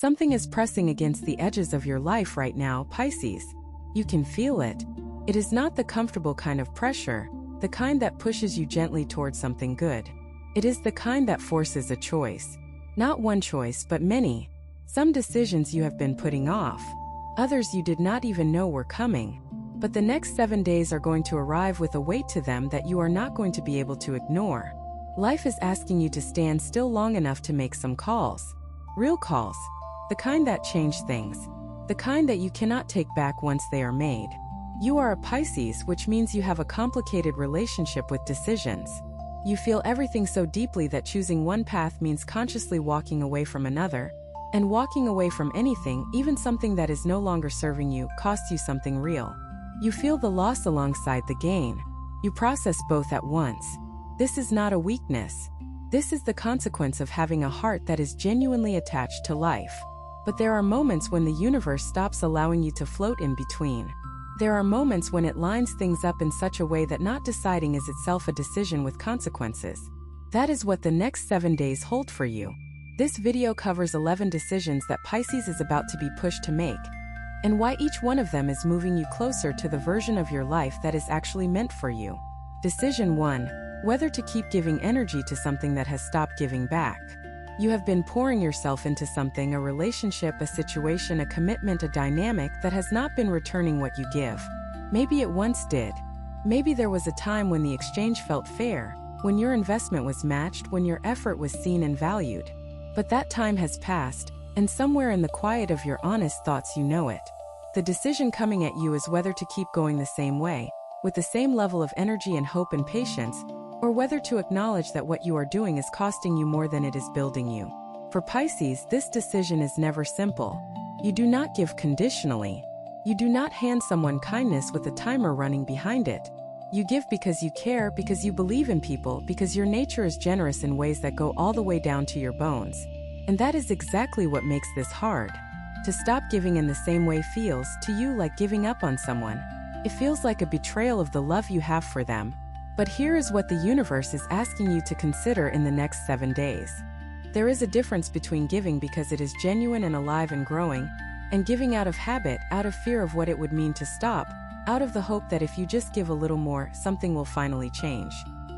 Something is pressing against the edges of your life right now, Pisces. You can feel it. It is not the comfortable kind of pressure, the kind that pushes you gently towards something good. It is the kind that forces a choice. Not one choice, but many. Some decisions you have been putting off. Others you did not even know were coming. But the next 7 days are going to arrive with a weight to them that you are not going to be able to ignore. Life is asking you to stand still long enough to make some calls. Real calls. The kind that change things. The kind that you cannot take back once they are made. You are a Pisces, which means you have a complicated relationship with decisions. You feel everything so deeply that choosing one path means consciously walking away from another. And walking away from anything, even something that is no longer serving you, costs you something real. You feel the loss alongside the gain. You process both at once. This is not a weakness. This is the consequence of having a heart that is genuinely attached to life. But there are moments when the universe stops allowing you to float in between. There are moments when it lines things up in such a way that not deciding is itself a decision with consequences. That is what the next 7 days hold for you. This video covers 11 decisions that Pisces is about to be pushed to make, and why each one of them is moving you closer to the version of your life that is actually meant for you. Decision 1. Whether to keep giving energy to something that has stopped giving back. You have been pouring yourself into something, a relationship, a situation, a commitment, a dynamic that has not been returning what you give. Maybe it once did. Maybe there was a time when the exchange felt fair, when your investment was matched, when your effort was seen and valued. But that time has passed, and somewhere in the quiet of your honest thoughts you know it. The decision coming at you is whether to keep going the same way, with the same level of energy and hope and patience, or whether to acknowledge that what you are doing is costing you more than it is building you. For Pisces, this decision is never simple. You do not give conditionally. You do not hand someone kindness with a timer running behind it. You give because you care, because you believe in people, because your nature is generous in ways that go all the way down to your bones. And that is exactly what makes this hard. To stop giving in the same way feels, to you, like giving up on someone. It feels like a betrayal of the love you have for them. But here is what the universe is asking you to consider in the next 7 days. There is a difference between giving because it is genuine and alive and growing, and giving out of habit, out of fear of what it would mean to stop, out of the hope that if you just give a little more, something will finally change.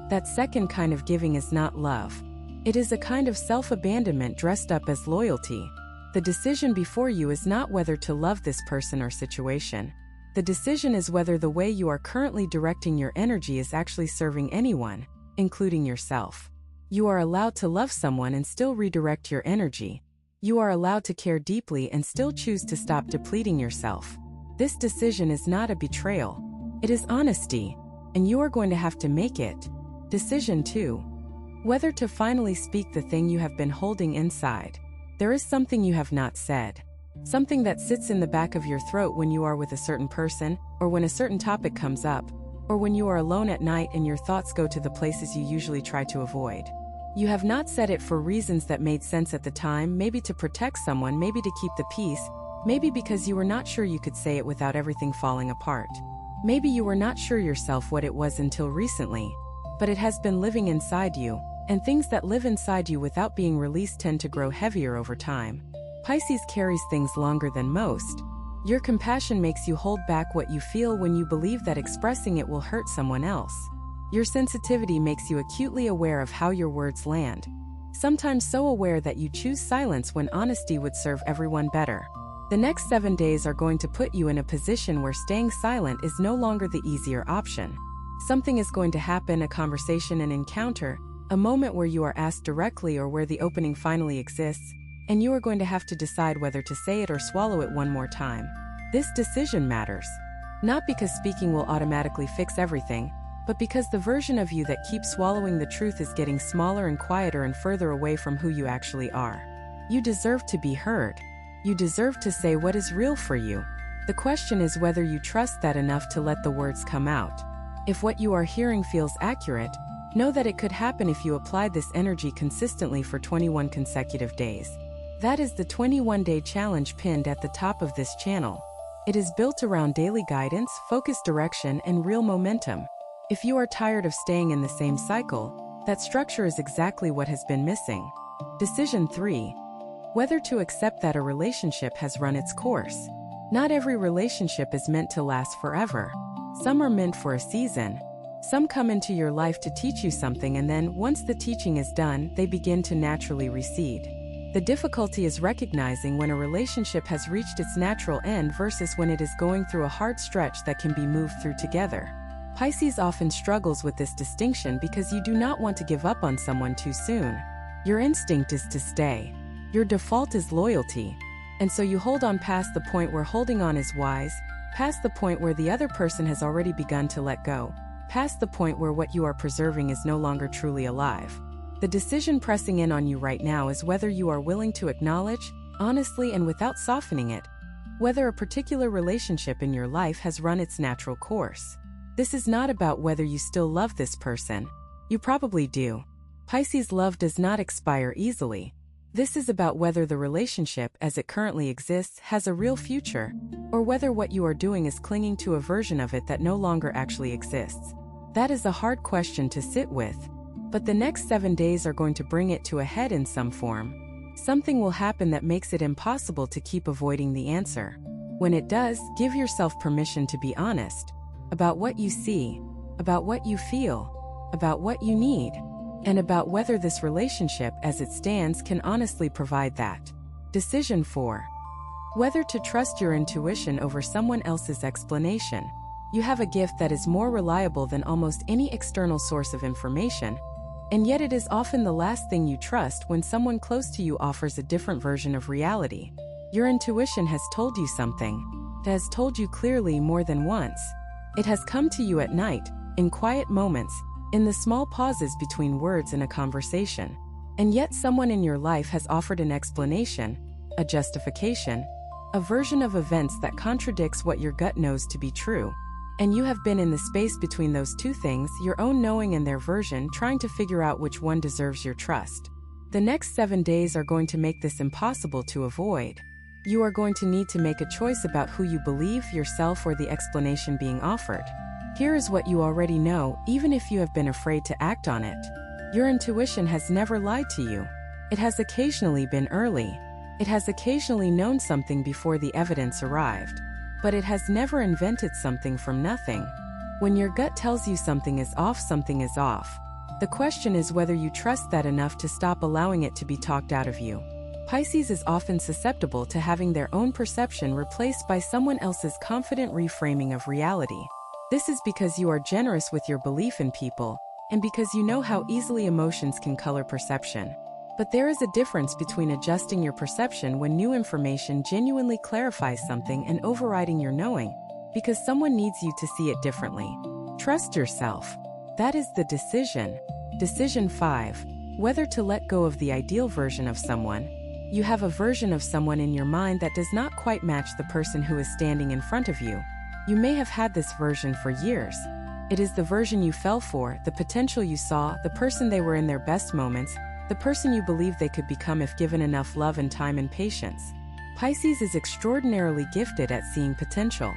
That second kind of giving is not love. It is a kind of self-abandonment dressed up as loyalty. The decision before you is not whether to love this person or situation. The decision is whether the way you are currently directing your energy is actually serving anyone, including yourself. You are allowed to love someone and still redirect your energy. You are allowed to care deeply and still choose to stop depleting yourself. This decision is not a betrayal. It is honesty, and you are going to have to make it. Decision 2. Whether to finally speak the thing you have been holding inside. There is something you have not said. Something that sits in the back of your throat when you are with a certain person, or when a certain topic comes up, or when you are alone at night and your thoughts go to the places you usually try to avoid. You have not said it for reasons that made sense at the time, maybe to protect someone, maybe to keep the peace, maybe because you were not sure you could say it without everything falling apart. Maybe you were not sure yourself what it was until recently, but it has been living inside you, and things that live inside you without being released tend to grow heavier over time. Pisces carries things longer than most. Your compassion makes you hold back what you feel when you believe that expressing it will hurt someone else. Your sensitivity makes you acutely aware of how your words land, sometimes so aware that you choose silence when honesty would serve everyone better. The next 7 days are going to put you in a position where staying silent is no longer the easier option. Something is going to happen, a conversation, an encounter, a moment where you are asked directly or where the opening finally exists, and you are going to have to decide whether to say it or swallow it one more time. This decision matters. Not because speaking will automatically fix everything, but because the version of you that keeps swallowing the truth is getting smaller and quieter and further away from who you actually are. You deserve to be heard. You deserve to say what is real for you. The question is whether you trust that enough to let the words come out. If what you are hearing feels accurate, know that it could happen if you applied this energy consistently for 21 consecutive days. That is the 21-day challenge pinned at the top of this channel. It is built around daily guidance, focused direction, and real momentum. If you are tired of staying in the same cycle, that structure is exactly what has been missing. Decision 3. Whether to accept that a relationship has run its course. Not every relationship is meant to last forever. Some are meant for a season. Some come into your life to teach you something, and then, once the teaching is done, they begin to naturally recede. The difficulty is recognizing when a relationship has reached its natural end versus when it is going through a hard stretch that can be moved through together. Pisces often struggles with this distinction because you do not want to give up on someone too soon. Your instinct is to stay. Your default is loyalty. And so you hold on past the point where holding on is wise, past the point where the other person has already begun to let go, past the point where what you are preserving is no longer truly alive. The decision pressing in on you right now is whether you are willing to acknowledge, honestly and without softening it, whether a particular relationship in your life has run its natural course. This is not about whether you still love this person. You probably do. Pisces love does not expire easily. This is about whether the relationship as it currently exists has a real future, or whether what you are doing is clinging to a version of it that no longer actually exists. That is a hard question to sit with, but the next 7 days are going to bring it to a head in some form. Something will happen that makes it impossible to keep avoiding the answer. When it does, give yourself permission to be honest about what you see, about what you feel, about what you need, and about whether this relationship as it stands can honestly provide that. Decision 4. Whether to trust your intuition over someone else's explanation. You have a gift that is more reliable than almost any external source of information, and yet it is often the last thing you trust when someone close to you offers a different version of reality. Your intuition has told you something. It has told you clearly more than once. It has come to you at night, in quiet moments, in the small pauses between words in a conversation. And yet someone in your life has offered an explanation, a justification, a version of events that contradicts what your gut knows to be true. And you have been in the space between those two things, your own knowing and their version, trying to figure out which one deserves your trust. The next 7 days are going to make this impossible to avoid. You are going to need to make a choice about who you believe, yourself or the explanation being offered. Here is what you already know, even if you have been afraid to act on it. Your intuition has never lied to you. It has occasionally been early. It has occasionally known something before the evidence arrived. But it has never invented something from nothing. When your gut tells you something is off, something is off. The question is whether you trust that enough to stop allowing it to be talked out of you. Pisces is often susceptible to having their own perception replaced by someone else's confident reframing of reality. This is because you are generous with your belief in people, and because you know how easily emotions can color perception. But there is a difference between adjusting your perception when new information genuinely clarifies something and overriding your knowing, because someone needs you to see it differently. Trust yourself. That is the decision. Decision 5. Whether to let go of the ideal version of someone. You have a version of someone in your mind that does not quite match the person who is standing in front of you. You may have had this version for years. It is the version you fell for, the potential you saw, the person they were in their best moments, the person you believed they could become if given enough love and time and patience. Pisces is extraordinarily gifted at seeing potential.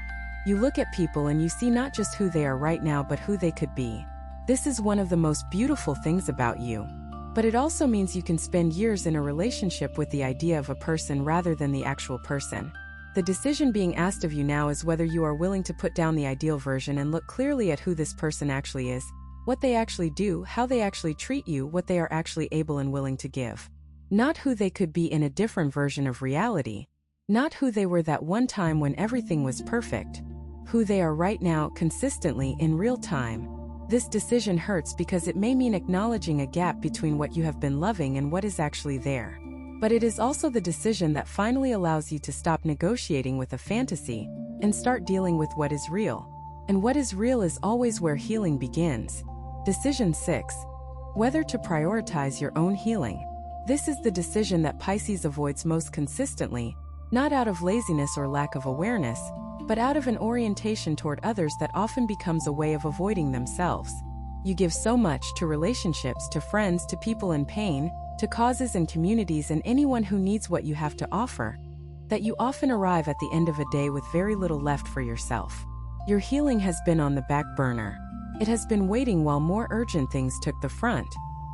You look at people and you see not just who they are right now but who they could be. This is one of the most beautiful things about you. But it also means you can spend years in a relationship with the idea of a person rather than the actual person. The decision being asked of you now is whether you are willing to put down the ideal version and look clearly at who this person actually is, what they actually do, how they actually treat you, what they are actually able and willing to give. Not who they could be in a different version of reality. Not who they were that one time when everything was perfect. Who they are right now, consistently, in real time. This decision hurts because it may mean acknowledging a gap between what you have been loving and what is actually there. But it is also the decision that finally allows you to stop negotiating with a fantasy and start dealing with what is real. And what is real is always where healing begins. Decision 6. Whether to prioritize your own healing. This is the decision that Pisces avoids most consistently, not out of laziness or lack of awareness, but out of an orientation toward others that often becomes a way of avoiding themselves. You give so much to relationships, to friends, to people in pain, to causes and communities and anyone who needs what you have to offer, that you often arrive at the end of a day with very little left for yourself. Your healing has been on the back burner. It has been waiting while more urgent things took the front.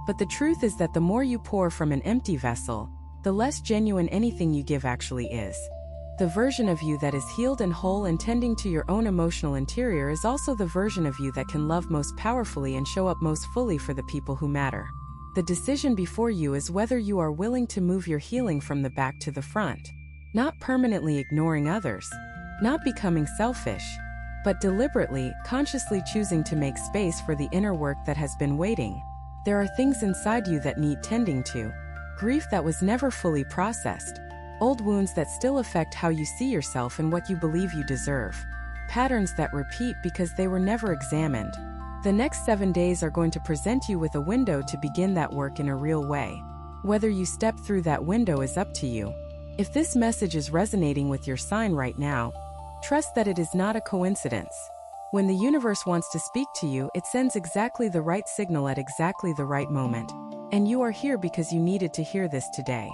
But the truth is that the more you pour from an empty vessel, the less genuine anything you give actually is. The version of you that is healed and whole and tending to your own emotional interior is also the version of you that can love most powerfully and show up most fully for the people who matter. The decision before you is whether you are willing to move your healing from the back to the front. Not permanently ignoring others, not becoming selfish, but deliberately, consciously choosing to make space for the inner work that has been waiting. There are things inside you that need tending to. Grief that was never fully processed. Old wounds that still affect how you see yourself and what you believe you deserve. Patterns that repeat because they were never examined. The next 7 days are going to present you with a window to begin that work in a real way. Whether you step through that window is up to you. If this message is resonating with your sign right now, trust that it is not a coincidence. When the universe wants to speak to you, it sends exactly the right signal at exactly the right moment. And you are here because you needed to hear this today.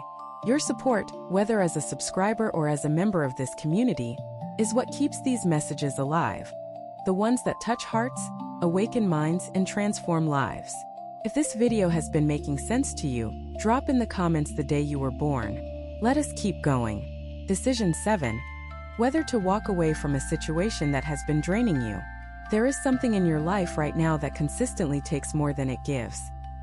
Your support, whether as a subscriber or as a member of this community, is what keeps these messages alive. The ones that touch hearts, awaken minds, and transform lives. If this video has been making sense to you, drop in the comments the day you were born. Let us keep going. Decision 7. Whether to walk away from a situation that has been draining you. There is something in your life right now that consistently takes more than it gives.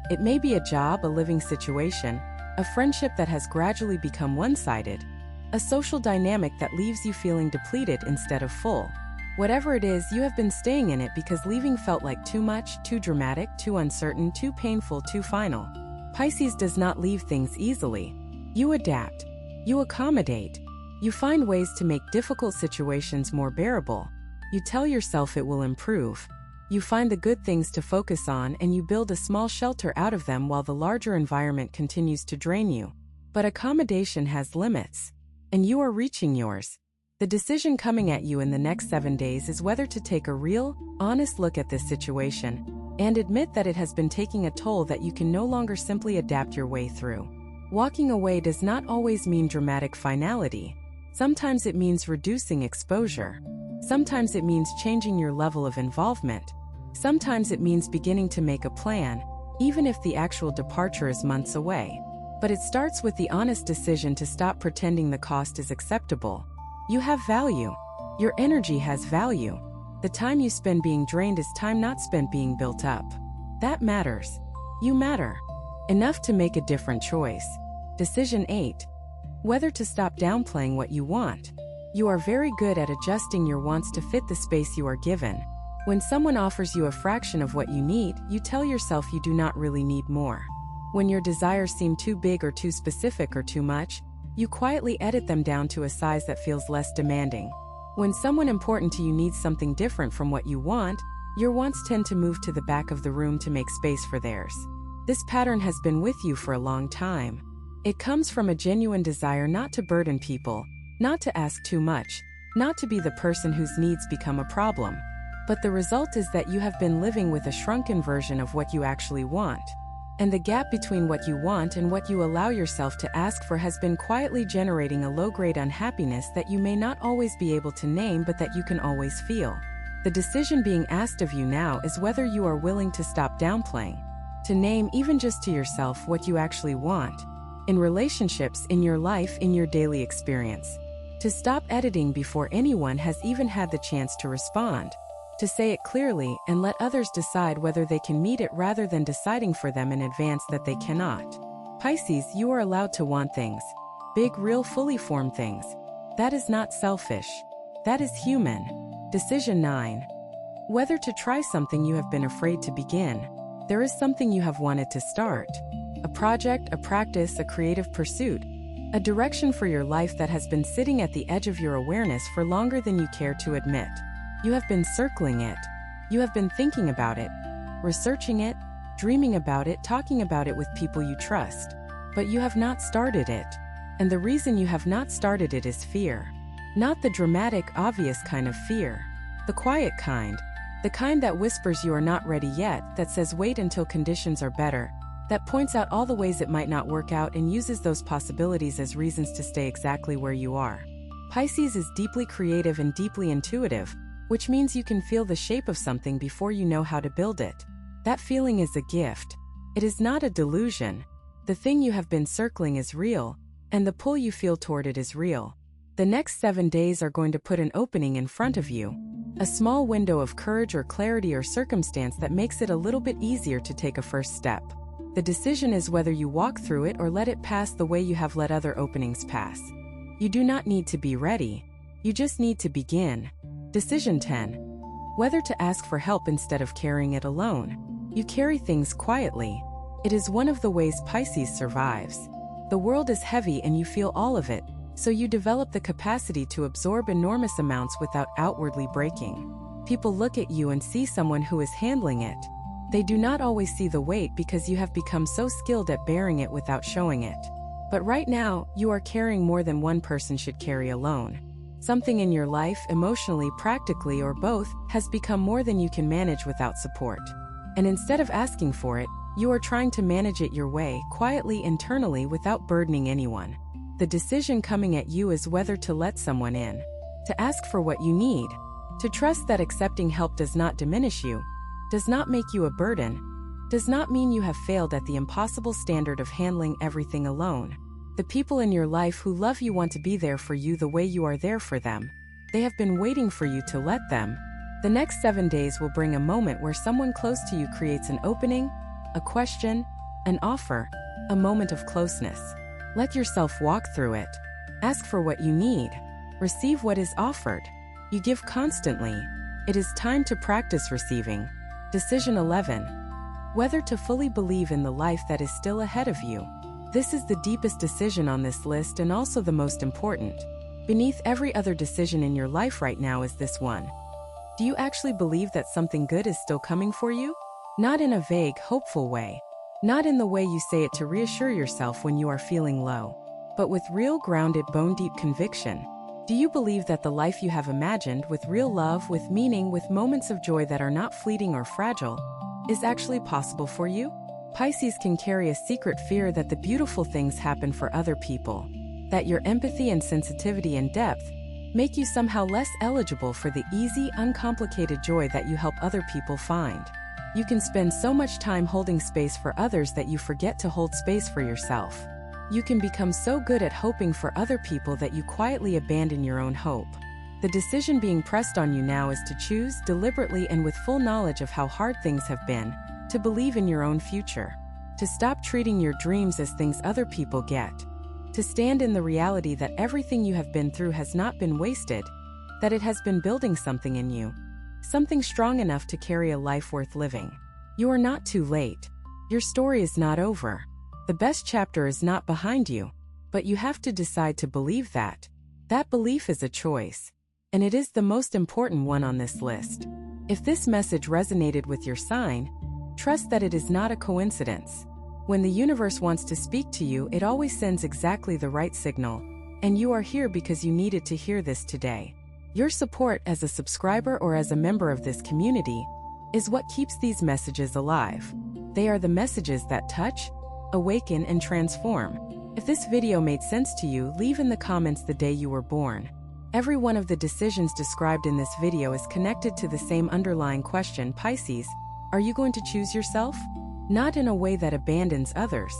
It may be a job, a living situation, a friendship that has gradually become one-sided, a social dynamic that leaves you feeling depleted instead of full. Whatever it is, you have been staying in it because leaving felt like too much, too dramatic, too uncertain, too painful, too final. Pisces does not leave things easily. You adapt. You accommodate. You find ways to make difficult situations more bearable. You tell yourself it will improve. You find the good things to focus on and you build a small shelter out of them while the larger environment continues to drain you. But accommodation has limits. And you are reaching yours. The decision coming at you in the next 7 days is whether to take a real, honest look at this situation and admit that it has been taking a toll that you can no longer simply adapt your way through. Walking away does not always mean dramatic finality. Sometimes it means reducing exposure. Sometimes it means changing your level of involvement. Sometimes it means beginning to make a plan, even if the actual departure is months away. But it starts with the honest decision to stop pretending the cost is acceptable. You have value. Your energy has value. The time you spend being drained is time not spent being built up. That matters. You matter. Enough to make a different choice. Decision 8. Whether to stop downplaying what you want. You are very good at adjusting your wants to fit the space you are given. When someone offers you a fraction of what you need, you tell yourself you do not really need more. When your desires seem too big or too specific or too much, you quietly edit them down to a size that feels less demanding. When someone important to you needs something different from what you want, your wants tend to move to the back of the room to make space for theirs. This pattern has been with you for a long time. It comes from a genuine desire not to burden people, not to ask too much, not to be the person whose needs become a problem. But the result is that you have been living with a shrunken version of what you actually want. And the gap between what you want and what you allow yourself to ask for has been quietly generating a low-grade unhappiness that you may not always be able to name but that you can always feel. The decision being asked of you now is whether you are willing to stop downplaying, to name even just to yourself what you actually want. In relationships, in your life, in your daily experience. To stop editing before anyone has even had the chance to respond. To say it clearly and let others decide whether they can meet it rather than deciding for them in advance that they cannot. Pisces, you are allowed to want things. Big, real, fully formed things. That is not selfish. That is human. Decision 9. Whether to try something you have been afraid to begin. There is something you have wanted to start. A project, a practice, a creative pursuit. A direction for your life that has been sitting at the edge of your awareness for longer than you care to admit. You have been circling it. You have been thinking about it, researching it, dreaming about it, talking about it with people you trust. But you have not started it. And the reason you have not started it is fear. Not the dramatic, obvious kind of fear. The quiet kind. The kind that whispers you are not ready yet, that says wait until conditions are better, that points out all the ways it might not work out and uses those possibilities as reasons to stay exactly where you are. Pisces is deeply creative and deeply intuitive, which means you can feel the shape of something before you know how to build it. That feeling is a gift. It is not a delusion. The thing you have been circling is real, and the pull you feel toward it is real. The next 7 days are going to put an opening in front of you, a small window of courage or clarity or circumstance that makes it a little bit easier to take a first step. The decision is whether you walk through it or let it pass the way you have let other openings pass. You do not need to be ready. You just need to begin. Decision 10. Whether to ask for help instead of carrying it alone. You carry things quietly. It is one of the ways Pisces survives. The world is heavy and you feel all of it, so you develop the capacity to absorb enormous amounts without outwardly breaking. People look at you and see someone who is handling it. They do not always see the weight because you have become so skilled at bearing it without showing it. But right now, you are carrying more than one person should carry alone. Something in your life, emotionally, practically, or both, has become more than you can manage without support. And instead of asking for it, you are trying to manage it your way, quietly, internally, without burdening anyone. The decision coming at you is whether to let someone in, to ask for what you need, to trust that accepting help does not diminish you, does not make you a burden, does not mean you have failed at the impossible standard of handling everything alone. The people in your life who love you want to be there for you the way you are there for them. They have been waiting for you to let them. The next 7 days will bring a moment where someone close to you creates an opening, a question, an offer, a moment of closeness. Let yourself walk through it. Ask for what you need. Receive what is offered. You give constantly. It is time to practice receiving. Decision 11. Whether to fully believe in the life that is still ahead of you. This is the deepest decision on this list and also the most important. Beneath every other decision in your life right now is this one. Do you actually believe that something good is still coming for you? Not in a vague, hopeful way. Not in the way you say it to reassure yourself when you are feeling low. But with real, grounded, bone-deep conviction. Do you believe that the life you have imagined, with real love, with meaning, with moments of joy that are not fleeting or fragile, is actually possible for you? Pisces can carry a secret fear that the beautiful things happen for other people, that your empathy and sensitivity and depth make you somehow less eligible for the easy, uncomplicated joy that you help other people find. You can spend so much time holding space for others that you forget to hold space for yourself. You can become so good at hoping for other people that you quietly abandon your own hope. The decision being pressed on you now is to choose, deliberately and with full knowledge of how hard things have been, to believe in your own future, to stop treating your dreams as things other people get, to stand in the reality that everything you have been through has not been wasted, that it has been building something in you, something strong enough to carry a life worth living. You are not too late. Your story is not over. The best chapter is not behind you, but you have to decide to believe that. That belief is a choice, and it is the most important one on this list. If this message resonated with your sign, trust that it is not a coincidence. When the universe wants to speak to you, it always sends exactly the right signal, and you are here because you needed to hear this today. Your support as a subscriber or as a member of this community is what keeps these messages alive. They are the messages that touch, awaken, and transform. If this video made sense to you, leave in the comments the day you were born. Every one of the decisions described in this video is connected to the same underlying question. Pisces, are you going to choose yourself? Not in a way that abandons others.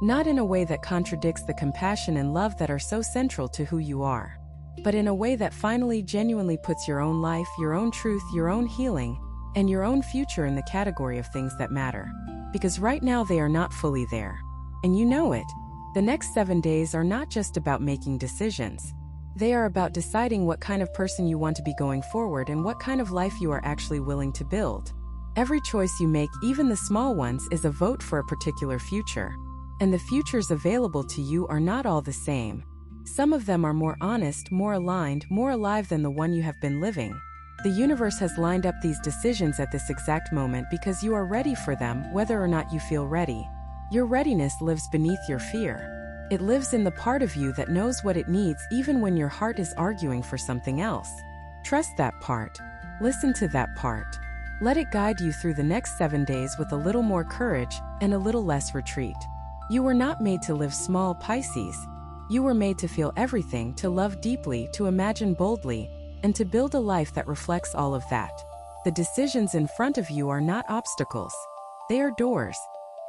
Not in a way that contradicts the compassion and love that are so central to who you are. But in a way that finally genuinely puts your own life, your own truth, your own healing, and your own future in the category of things that matter. Because right now they are not fully there. And you know it. The next 7 days are not just about making decisions. They are about deciding what kind of person you want to be going forward and what kind of life you are actually willing to build. Every choice you make, even the small ones, is a vote for a particular future. And the futures available to you are not all the same. Some of them are more honest, more aligned, more alive than the one you have been living. The universe has lined up these decisions at this exact moment because you are ready for them, whether or not you feel ready. Your readiness lives beneath your fear. It lives in the part of you that knows what it needs even when your heart is arguing for something else. Trust that part. Listen to that part. Let it guide you through the next 7 days with a little more courage and a little less retreat. You were not made to live small, Pisces. You were made to feel everything, to love deeply, to imagine boldly, and to build a life that reflects all of that. The decisions in front of you are not obstacles. They are doors,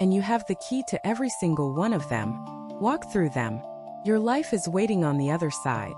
and you have the key to every single one of them. Walk through them. Your life is waiting on the other side.